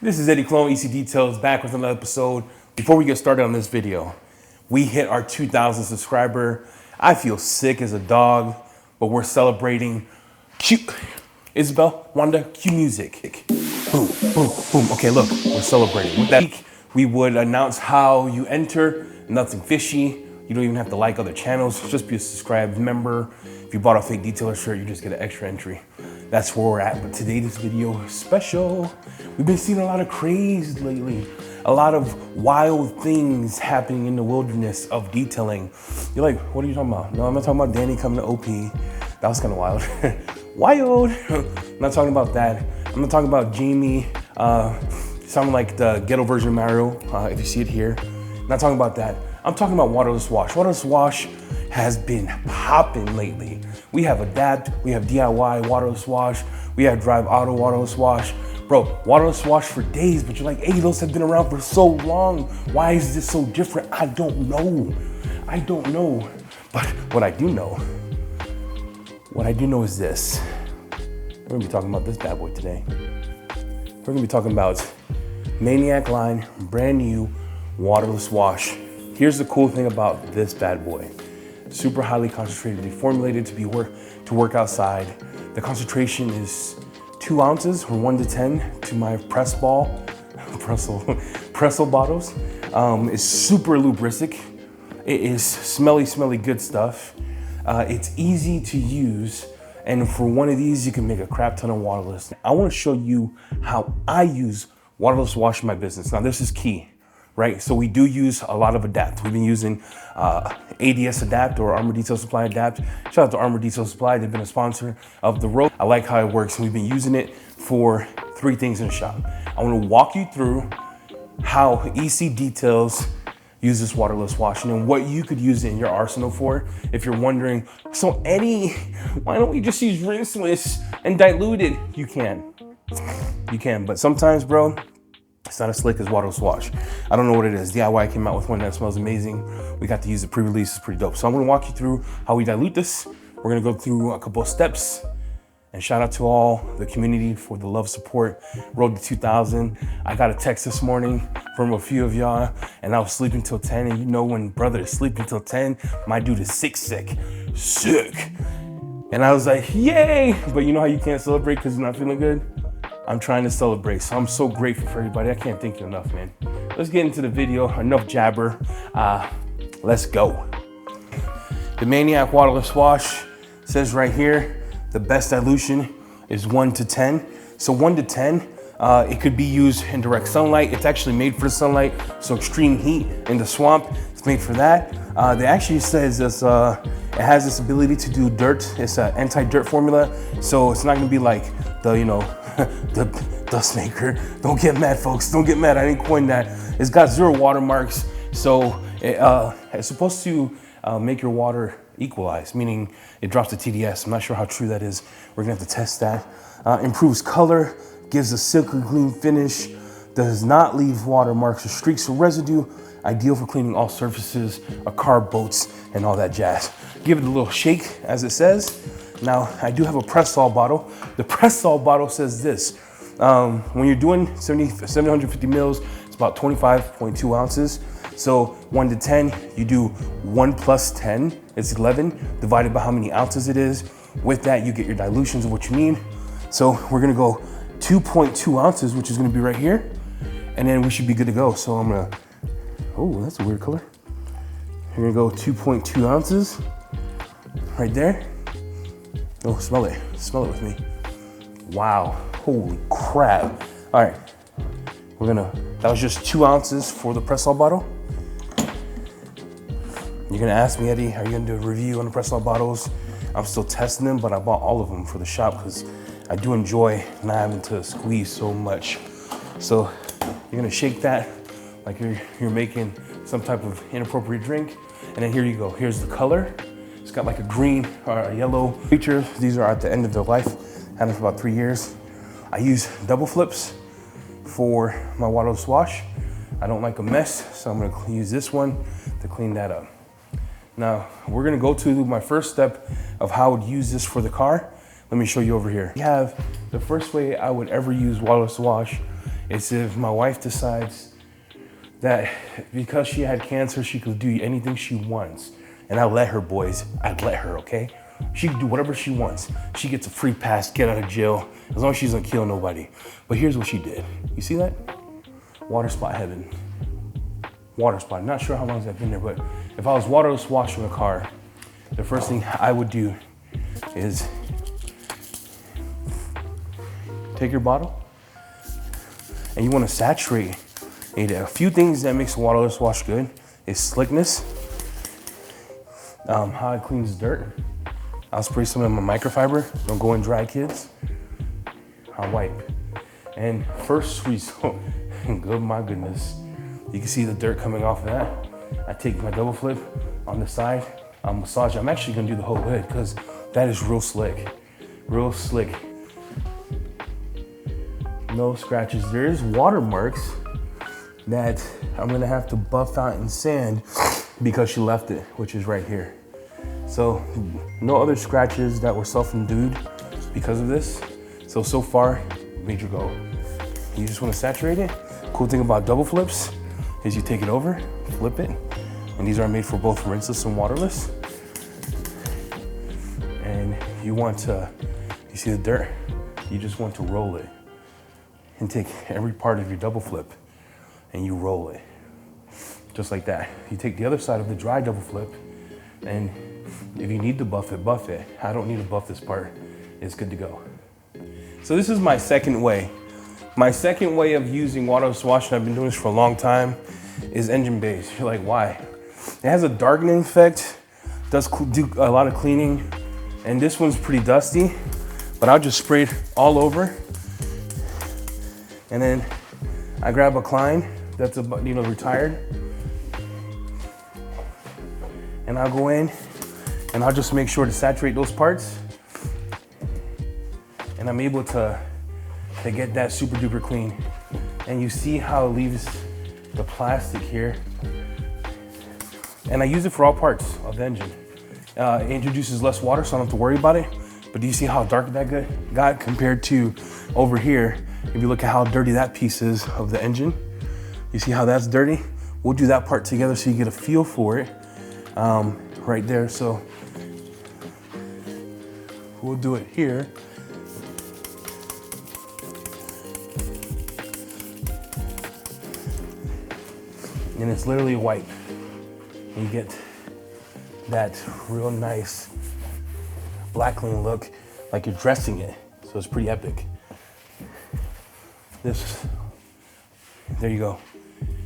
This is Eddie Clone, EC Details, back with another episode. Before we get started on this video, we hit our 2,000 subscriber. I feel sick as a dog, but we're celebrating. Cue, Isabel, Wanda, cue music. Boom, boom, boom. Okay, look, we're celebrating. With that week, we would announce how you enter. Nothing fishy. You don't even have to like other channels. Just be a subscribed member. If you bought a fake detailer shirt, you just get an extra entry. That's where we're at. But today, this video is special. We've been seeing a lot of craze lately. A lot of wild things happening in the wilderness of detailing. You're like, what are you talking about? No, I'm not talking about Danny coming to OP. That was kind of wild. Wild. I'm not talking about that. I'm not talking about Jamie sounding like the ghetto version of Mario, if you see it here. I'm not talking about that. I'm talking about Waterless Wash. Waterless Wash has been popping lately. We have Adapt, we have DIY Waterless Wash, we have Drive Auto Waterless Wash. Bro, Waterless Wash for days, but you're like, hey, those have been around for so long. Why is this so different? I don't know. I don't know. But what I do know is this. We're gonna be talking about this bad boy today. We're gonna be talking about Maniac line, brand new Waterless Wash. Here's the cool thing about this bad boy. Super highly concentrated, formulated to work outside. The concentration is 2 ounces or 1 to 10 to my Pressel bottles. It's super lubricating. It is smelly good stuff. It's easy to use. And for one of these, you can make a crap ton of waterless. I wanna show you how I use Waterless Wash in my business. Now this is key, right? So we do use a lot of Adapt. We've been using ADS Adapt or Armor Detail Supply Adapt. Shout out to Armor Detail Supply. They've been a sponsor of the road. I like how it works, and we've been using it for 3 things in the shop. I wanna walk you through how EC Details uses Waterless Wash and then what you could use it in your arsenal for. If you're wondering, so Eddie, why don't we just use rinseless and dilute it? You can, but sometimes, bro, it's not as slick as Waterless Wash. I don't know what it is. DIY came out with one that smells amazing. We got to use the pre-release, it's pretty dope. So I'm gonna walk you through how we dilute this. We're gonna go through a couple of steps. And shout out to all the community for the love, support. Road to 2,000. I got a text this morning from a few of y'all, and I was sleeping till 10. And you know when brother is sleeping till 10, my dude is sick. And I was like, yay! But you know how you can't celebrate because you're not feeling good? I'm trying to celebrate, so I'm so grateful for everybody. I can't thank you enough, man. Let's get into the video. Enough jabber. Let's go. The Maniac Waterless Wash says right here, the best dilution is 1 to 10. So 1 to 10, it could be used in direct sunlight. It's actually made for the sunlight. So extreme heat in the swamp, it's made for that. They actually says this, it has this ability to do dirt. It's an anti-dirt formula. So it's not gonna be like the, the dust maker. Don't get mad, folks. Don't get mad. I didn't coin that. It's got 0 watermarks. So it's supposed to make your water equalize, meaning it drops the TDS. I'm not sure how true that is. We're gonna have to test that. Improves color, gives a silky clean finish, does not leave watermarks or streaks or residue. Ideal for cleaning all surfaces, a car, boats, and all that jazz. Give it a little shake, as it says. Now, I do have a Pressol bottle. The Pressol bottle says this. When you're doing 750 mils, it's about 25.2 ounces. So 1 to 10, you do 1 plus 10, it's 11, divided by how many ounces it is. With that, you get your dilutions of what you need. So we're gonna go 2.2 ounces, which is gonna be right here, and then we should be good to go. So I'm gonna, oh, that's a weird color. We're gonna go 2.2 ounces, right there. Oh, smell it with me. Wow, holy crap. All right, that was just 2 ounces for the Pressol bottle. You're gonna ask me, Eddie, are you gonna do a review on the Pressol bottles? I'm still testing them, but I bought all of them for the shop because I do enjoy not having to squeeze so much. So you're gonna shake that like you're making some type of inappropriate drink. And then here you go, here's the color. It's got like a green or a yellow feature. These are at the end of their life. Had them for about 3 years. I use double flips for my Waterless Wash. I don't like a mess, so I'm gonna use this one to clean that up. Now, we're gonna go to my first step of how I would use this for the car. Let me show you over here. We have the first way I would ever use Waterless Wash is if my wife decides that because she had cancer, she could do anything she wants. And I let her, boys, I'd let her, okay? She can do whatever she wants. She gets a free pass, get out of jail, as long as she doesn't kill nobody. But here's what she did. You see that? Water spot heaven. Water spot. Not sure how long I've been there, but if I was waterless washing a car, the first thing I would do is take your bottle and you want to saturate it. A few things that makes waterless wash good is slickness, how it cleans dirt. I'll spray some of my microfiber. Don't go in dry, kids. I'll wipe. And first result, good, my goodness. You can see the dirt coming off of that. I take my double flip on the side. I'll massage. I'm actually gonna do the whole hood because that is real slick. Real slick. No scratches. There is watermarks that I'm gonna have to buff out in sand because she left it, which is right here. So no other scratches that were self-induced because of this. So far, major go. You just wanna saturate it. Cool thing about double flips is you take it over, flip it, and these are made for both rinseless and waterless. And you want to, you see the dirt? You just want to roll it and take every part of your double flip and you roll it, just like that. You take the other side of the dry double flip, and if you need to buff it, buff it. I don't need to buff this part. It's good to go. So this is my second way. My second way of using waterless wash, and I've been doing this for a long time, is engine base. You're like, why? It has a darkening effect, does do a lot of cleaning, and this one's pretty dusty, but I'll just spray it all over. And then I grab a Klein that's retired, and I'll go in and I'll just make sure to saturate those parts, and I'm able to get that super duper clean. And you see how it leaves the plastic here, and I use it for all parts of the engine. It introduces less water, so I don't have to worry about it. But do you see how dark that got compared to over here? If you look at how dirty that piece is of the engine, you see how that's dirty? We'll do that part together so you get a feel for it right there. So we'll do it here. And it's literally a wipe. And you get that real nice black clean look, like you're dressing it. So it's pretty epic. There you go.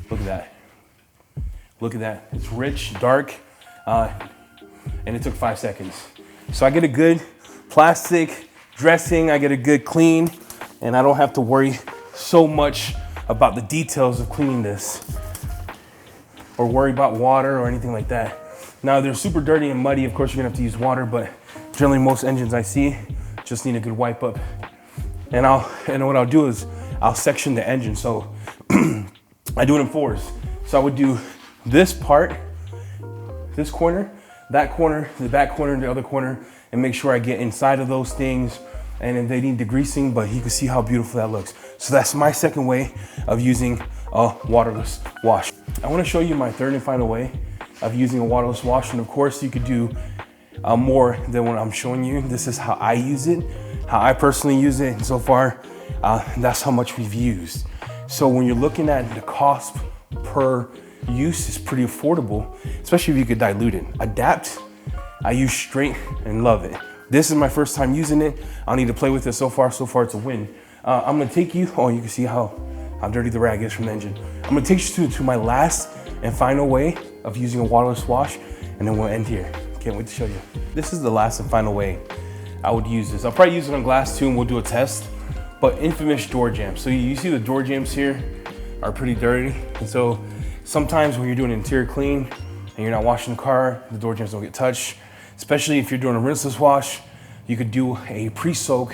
Look at that. Look at that. It's rich, dark, and it took 5 seconds. So I get a good plastic dressing, I get a good clean, and I don't have to worry so much about the details of cleaning this, or worry about water or anything like that. Now, they're super dirty and muddy. Of course, you're gonna have to use water, but generally most engines I see just need a good wipe up. And what I'll do is I'll section the engine. So I do it in fours. So I would do this part, this corner, that corner, the back corner, the other corner, and make sure I get inside of those things. And if they need degreasing, but you can see how beautiful that looks. So that's my second way of using a waterless wash. I wanna show you my third and final way of using a waterless wash. And of course you could do more than what I'm showing you. This is how I use it, how I personally use it. And so far, that's how much we've used. So when you're looking at the cost per use, it's pretty affordable, especially if you could dilute it. Adapt, I use straight and love it. This is my first time using it. I'll need to play with it. So far it's a win. I'm gonna take you, you can see how dirty the rag is from the engine. I'm gonna take you to my last and final way of using a waterless wash, and then we'll end here. Can't wait to show you. This is the last and final way I would use this. I'll probably use it on glass too, and we'll do a test. But infamous door jambs. So you see the door jambs here are pretty dirty. And so sometimes when you're doing an interior clean and you're not washing the car, the door jambs don't get touched. Especially if you're doing a rinseless wash, you could do a pre-soak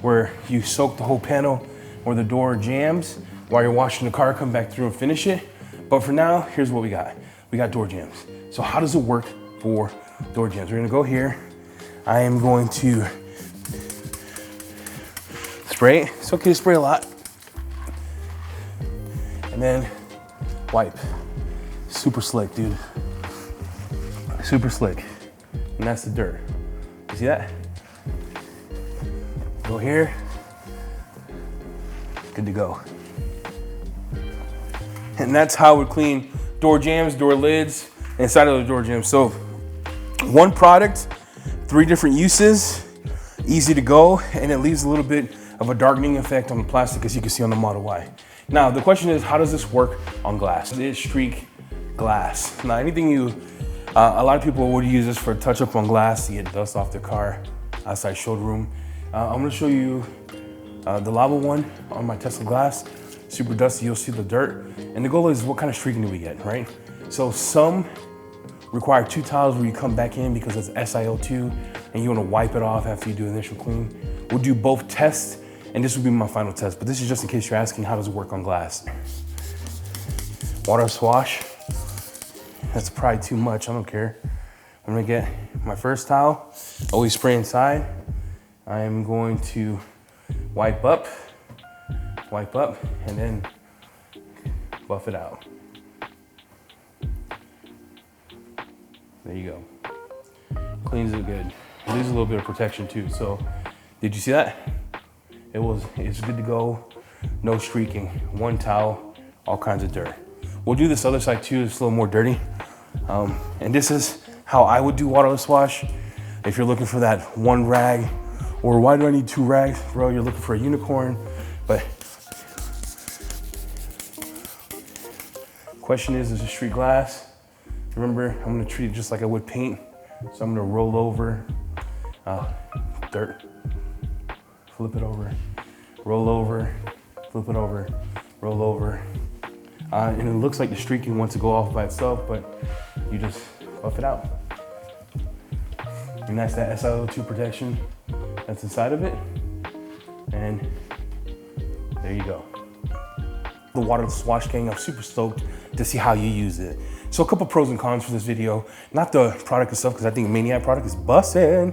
where you soak the whole panel or the door jambs while you're washing the car, come back through and finish it. But for now, here's what we got. We got door jambs. So how does it work for door jambs? We're gonna go here. I am going to spray. It's okay to spray a lot. and then wipe. Super slick, dude. Super slick. And that's the dirt. You see that? Go here. Good to go. And that's how we clean door jambs, door lids, inside of the door jambs. So one product, 3 different uses, easy to go, and it leaves a little bit of a darkening effect on the plastic, as you can see on the Model Y. Now, the question is, how does this work on glass? It is streak glass. Now, anything a lot of people would use this for a touch up on glass to get dust off their car outside showroom. I'm gonna show you the lava one on my Tesla glass. Super dusty, you'll see the dirt. And the goal is, what kind of streaking do we get, right? So some require 2 tiles where you come back in because it's SiO2 and you wanna wipe it off after you do initial clean. We'll do both tests, and this will be my final test, but this is just in case you're asking, how does it work on glass? Waterless wash. That's probably too much, I don't care. I'm gonna get my first towel, always spray inside. I am going to wipe up, and then buff it out. There you go. Cleans it good. It leaves a little bit of protection too. So, did you see that? It's good to go. No streaking. 1 towel, all kinds of dirt. We'll do this other side too. It's a little more dirty. And this is how I would do waterless wash. If you're looking for that 1 rag, or why do I need 2 rags? Bro, you're looking for a unicorn. But question is it street glass? Remember, I'm gonna treat it just like I would paint. So I'm gonna roll over dirt, flip it over, roll over, flip it over, roll over. And it looks like the streaking wants to go off by itself, but you just buff it out. And that's that SiO2 protection that's inside of it. And there you go. The waterless wash gang, I'm super stoked to see how you use it. So a couple pros and cons for this video. Not the product itself, because I think the Maniac product is bussin'.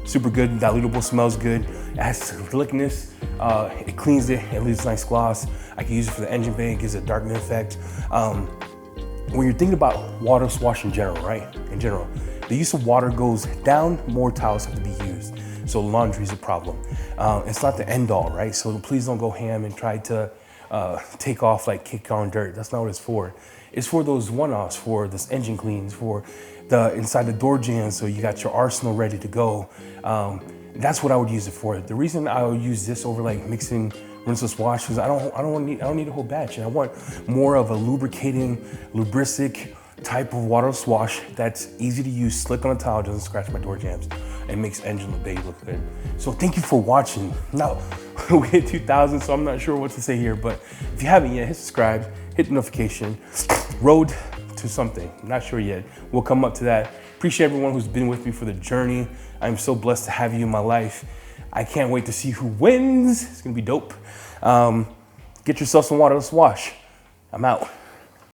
Super good, dilutable, smells good. It has slickness, it cleans it leaves a nice gloss. I can use it for the engine bay, it gives a darkening effect. When you're thinking about waterless wash in general, right? In general, the use of water goes down, more towels have to be used. So laundry is a problem. It's not the end all, right? So please don't go ham and try to take off like kick on dirt. That's not what it's for. It's for those one-offs, for this engine cleans, for the inside the door jam, so you got your arsenal ready to go. That's what I would use it for. The reason I would use this over like mixing rinseless wash is I don't need a whole batch, and I want more of a lubricating, lubric type of waterless wash that's easy to use, slick on a towel, doesn't scratch my door jambs, and makes engine bay look good. So thank you for watching. Now we hit 2,000, so I'm not sure what to say here, but if you haven't yet, hit subscribe, hit the notification. Road to something, not sure yet. We'll come up to that. Appreciate everyone who's been with me for the journey. I'm so blessed to have you in my life. I can't wait to see who wins. It's gonna be dope. Get yourself some waterless wash. I'm out.